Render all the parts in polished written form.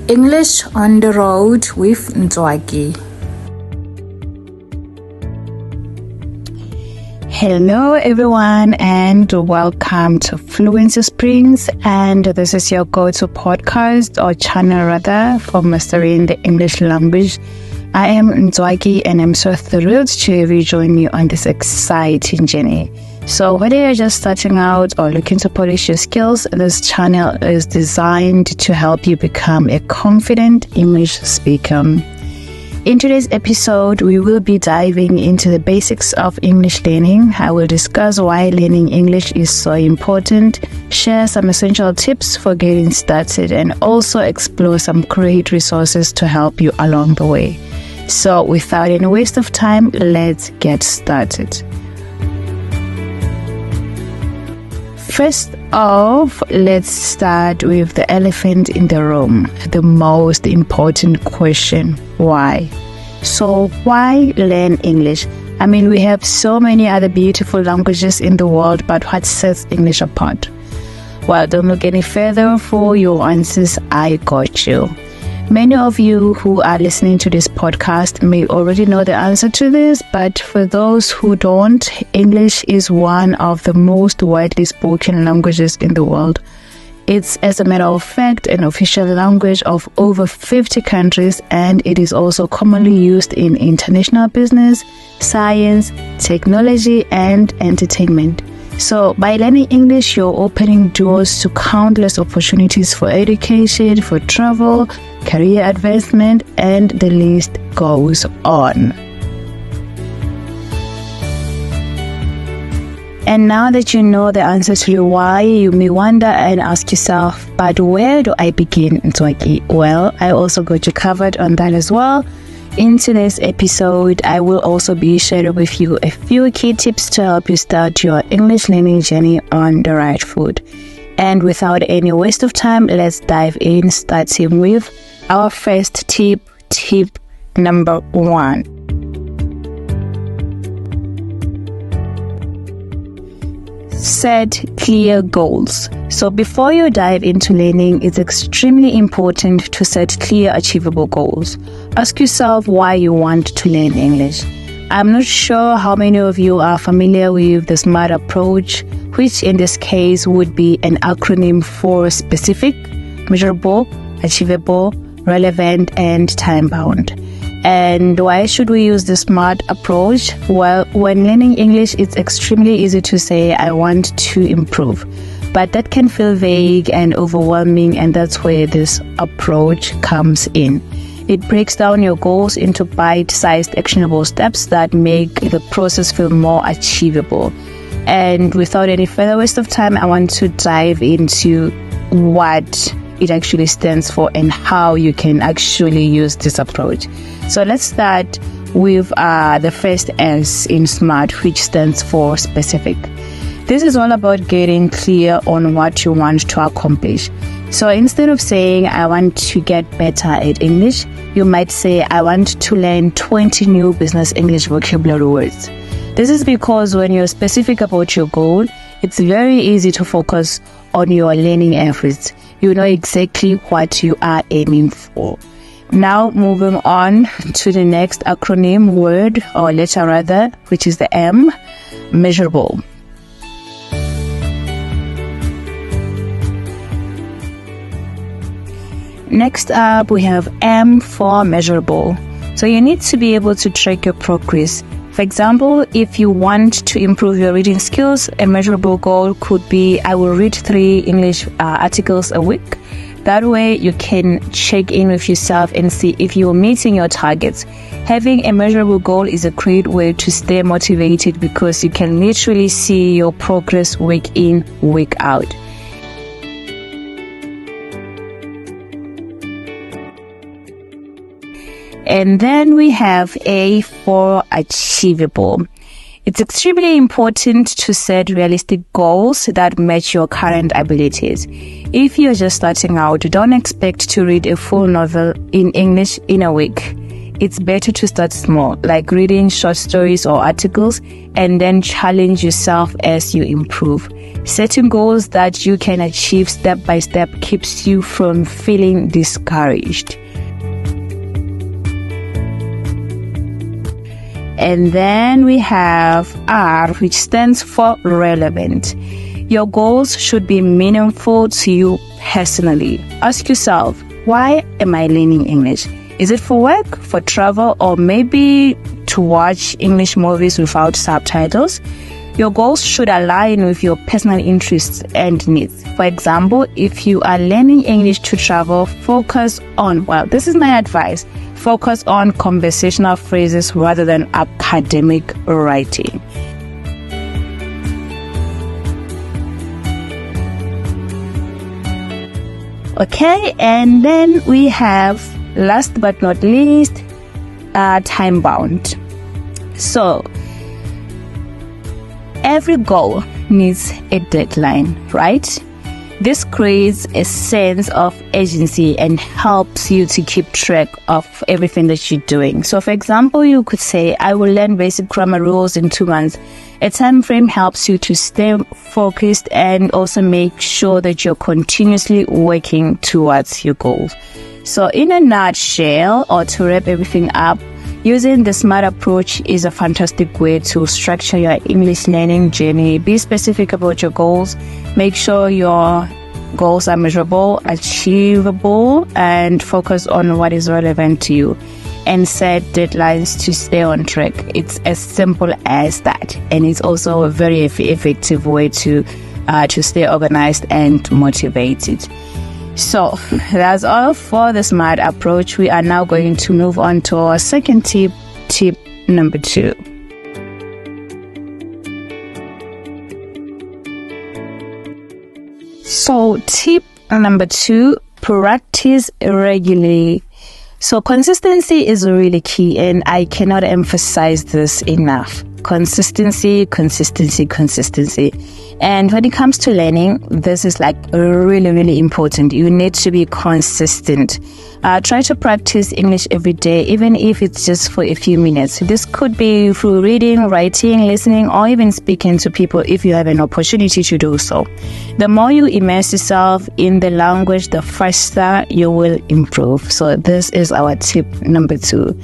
English on the road with Nzwaki. Hello everyone and welcome to Fluency Springs, and this is your go-to podcast or channel rather for mastering the English language. I am Nzwaki and I'm so thrilled to have you join me on this exciting journey. So whether you're just starting out or looking to polish your skills, this channel is designed to help you become a confident English speaker. In today's episode, we will be diving into the basics of English learning. I will discuss why learning English is so important, share some essential tips for getting started, and also explore some great resources to help you along the way. So without any waste of time, let's get started. First off, let's start with the elephant in the room, the most important question: why? So why learn English? I mean, we have so many other beautiful languages in the world, but what sets English apart? Well, don't look any further for your answers. I got you. Many of you who are listening to this podcast may already know the answer to this, but for those who don't, English is one of the most widely spoken languages in the world. It's, as a matter of fact, an official language of over 50 countries, and it is also commonly used in international business, science, technology, and entertainment. So by learning English, you're opening doors to countless opportunities for education, for travel, career advancement, and the list goes on. And now that you know the answer to the why, you may wonder and ask yourself, but where do I begin, Nzwaki? Well, I also got you covered on that as well. In today's episode, I will also be sharing with you a few key tips to help you start your English learning journey on the right foot. And without any waste of time, let's dive in, starting with our first tip number 1. Set clear goals. So before you dive into learning, it's extremely important to set clear, achievable goals. Ask yourself why you want to learn English. I'm not sure how many of you are familiar with the SMART approach, which in this case would be an acronym for specific, measurable, achievable, relevant, and time-bound. And why should we use the SMART approach? Well, when learning English, it's extremely easy to say, I want to improve. But that can feel vague and overwhelming, and that's where this approach comes in. It breaks down your goals into bite-sized actionable steps that make the process feel more achievable. And without any further waste of time, I want to dive into what it actually stands for and how you can actually use this approach. So let's start with the first S in SMART, which stands for specific. This is all about getting clear on what you want to accomplish. So instead of saying, I want to get better at English, you might say, I want to learn 20 new business English vocabulary words. This is because when you're specific about your goal, it's very easy to focus on your learning efforts. You know exactly what you are aiming for. Now moving on to the next acronym word or letter rather, which is the M, measurable. Next up, we have M for measurable. So you need to be able to track your progress. For example, if you want to improve your reading skills, a measurable goal could be, I will read 3 English articles a week. That way you can check in with yourself and see if you're meeting your targets. Having a measurable goal is a great way to stay motivated because you can literally see your progress week in, week out. And then we have A for achievable. It's extremely important to set realistic goals that match your current abilities. If you're just starting out, don't expect to read a full novel in English in a week. it's better to start small, like reading short stories or articles, and then challenge yourself as you improve. Setting goals that you can achieve step by step keeps you from feeling discouraged. And then we have R, which stands for relevant. Your goals should be meaningful to you personally. Ask yourself, why am I learning English? Is it for work, for travel, or maybe to watch English movies without subtitles? Your goals should align with your personal interests and needs. For example, if you are learning English to travel, focus on, this is my advice, focus on conversational phrases rather than academic writing. Okay, and then we have, last but not least, time bound. So, every goal needs a deadline, right? This creates a sense of urgency and helps you to keep track of everything that you're doing. So, for example, you could say, I will learn basic grammar rules in 2 months. A time frame helps you to stay focused and also make sure that you're continuously working towards your goals. So, in a nutshell, or to wrap everything up, using the SMART approach is a fantastic way to structure your English learning journey. Be specific about your goals. Make sure your goals are measurable, achievable, and focus on what is relevant to you. And set deadlines to stay on track. It's as simple as that. And it's also a very effective way to stay organized and motivated. So that's all for the SMART approach. We are now going to move on to our second tip number 2. So tip number 2, practice regularly. So consistency is really key, and I cannot emphasize this enough. Consistency. And when it comes to learning, this is like really, really important. You need to be consistent. Try to practice English every day, even if it's just for a few minutes. This could be through reading, writing, listening, or even speaking to people if you have an opportunity to do so. The more you immerse yourself in the language, the faster you will improve. So this is our tip number 2.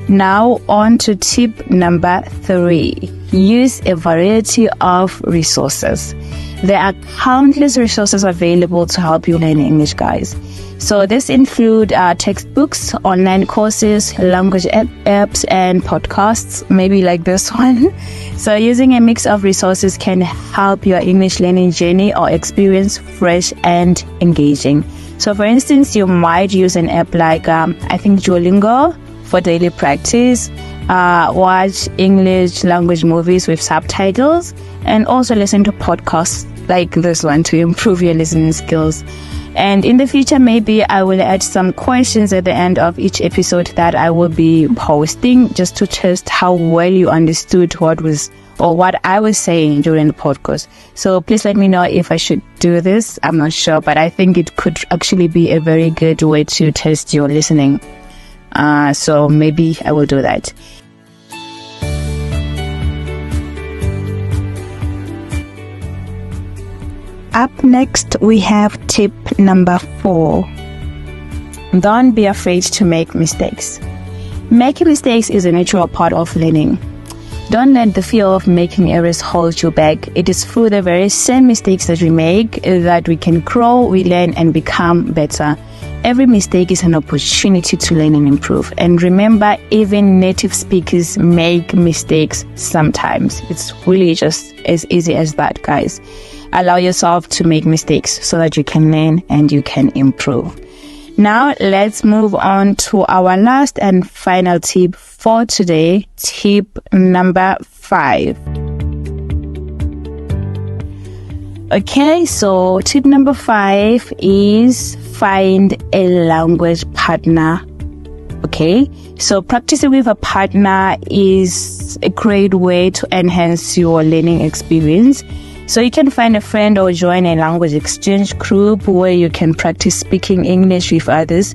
Now on to tip number 3. Use a variety of resources. There are countless resources available to help you learn English, guys. So this include textbooks, online courses, language apps, and podcasts, maybe like this one. So using a mix of resources can help your English learning journey or experience fresh and engaging. So for instance, you might use an app like, Duolingo for daily practice, watch English language movies with subtitles, and also listen to podcasts like this one to improve your listening skills. And in the future, maybe I will add some questions at the end of each episode that I will be posting just to test how well you understood what I was saying during the podcast. So please let me know if I should do this. I'm not sure, but I think it could actually be a very good way to test your listening. So maybe I will do that. Up next, we have tip number 4. Don't be afraid to make mistakes. Making mistakes is a natural part of learning. Don't let the fear of making errors hold you back. It is through the very same mistakes that we make that we can grow, we learn, and become better. Every mistake is an opportunity to learn and improve. And remember, even native speakers make mistakes sometimes. It's really just as easy as that, guys. Allow yourself to make mistakes so that you can learn and you can improve. Now, let's move on to our last and final tip for today. Tip number 5. Okay, so tip number 5 is find a language partner. Okay, so practicing with a partner is a great way to enhance your learning experience. So you can find a friend or join a language exchange group where you can practice speaking English with others.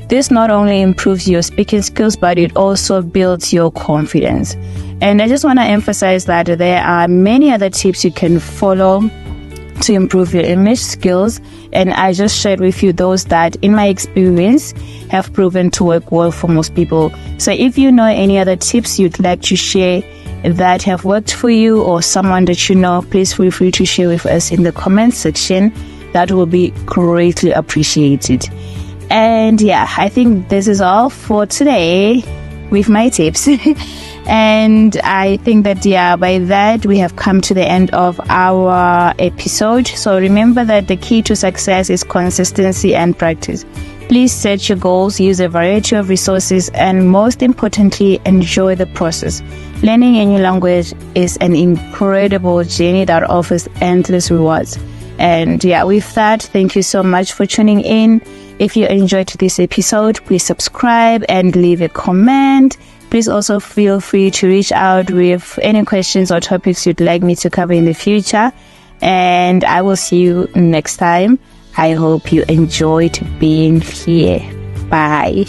This not only improves your speaking skills, but it also builds your confidence. And I just want to emphasize that there are many other tips you can follow to improve your English skills, and I just shared with you those that in my experience have proven to work well for most people. So if you know any other tips you'd like to share that have worked for you or someone that you know, please feel free to share with us in the comment section. That will be greatly appreciated. And yeah, I think this is all for today with my tips. And I think that, yeah, by that we have come to the end of our episode. So remember that the key to success is consistency and practice. Please set your goals, use a variety of resources, and most importantly, enjoy the process. Learning a new language is an incredible journey that offers endless rewards. And yeah, with that, thank you so much for tuning in. If you enjoyed this episode, please subscribe and leave a comment. Please also feel free to reach out with any questions or topics you'd like me to cover in the future. And I will see you next time. I hope you enjoyed being here. Bye.